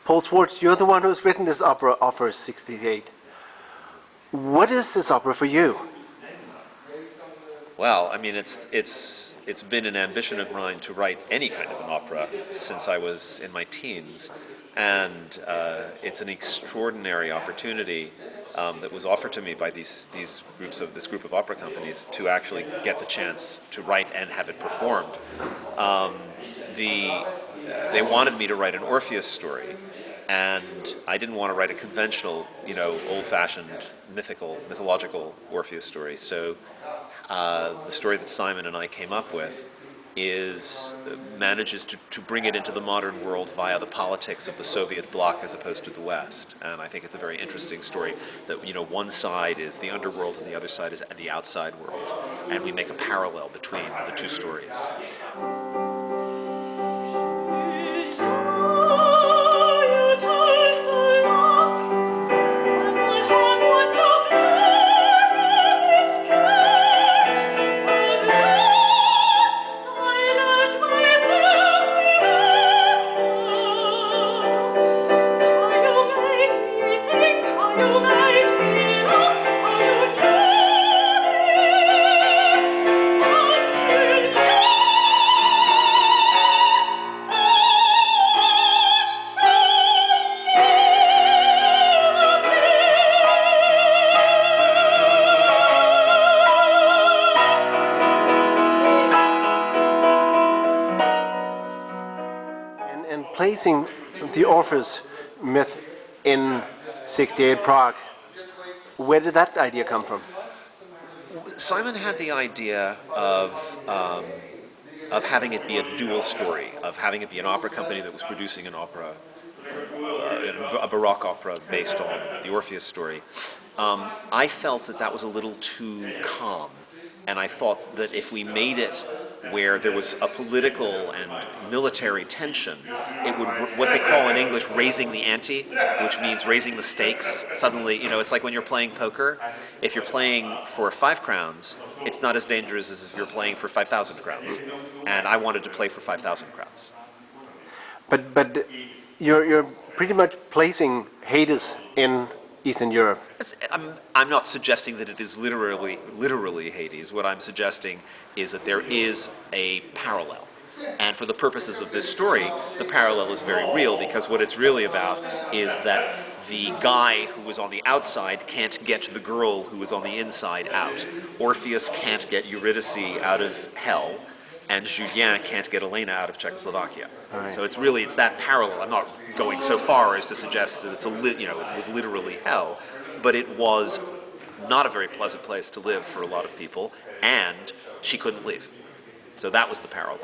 Paul Schwartz, you're the one who's written this opera, Opera 68. What is this opera for you? Well, I mean, it's been an ambition of mine to write any kind of an opera since I was in my teens, and it's an extraordinary opportunity that was offered to me by this group of opera companies to actually get the chance to write and have it performed. They wanted me to write an Orpheus story, and I didn't want to write a conventional, old-fashioned mythological Orpheus story. So the story that Simon and I came up with manages to bring it into the modern world via the politics of the Soviet bloc as opposed to the West. And I think it's a very interesting story that, one side is the underworld and the other side is the outside world. And we make a parallel between the two stories. Placing the Orpheus myth in 68 Prague, where did that idea come from? Simon had the idea of having it be a dual story, of having it be an opera company that was producing an opera, a Baroque opera based on the Orpheus story. I felt that was a little too calm, and I thought that if we made it where there was a political and military tension, it would, what they call in English, raising the ante, which means raising the stakes. Suddenly, it's like when you're playing poker. If you're playing for 5 crowns, it's not as dangerous as if you're playing for 5,000 crowns. And I wanted to play for 5,000 crowns. But you're pretty much placing Hades in Eastern Europe. I'm not suggesting that it is literally Hades. What I'm suggesting is that there is a parallel. And for the purposes of this story, the parallel is very real, because what it's really about is that the guy who was on the outside can't get the girl who was on the inside out. Orpheus can't get Eurydice out of hell, and Julien can't get Elena out of Czechoslovakia. Right. So it's that parallel. I'm not going so far as to suggest that it was literally hell, but it was not a very pleasant place to live for a lot of people, and she couldn't leave. So that was the parallel.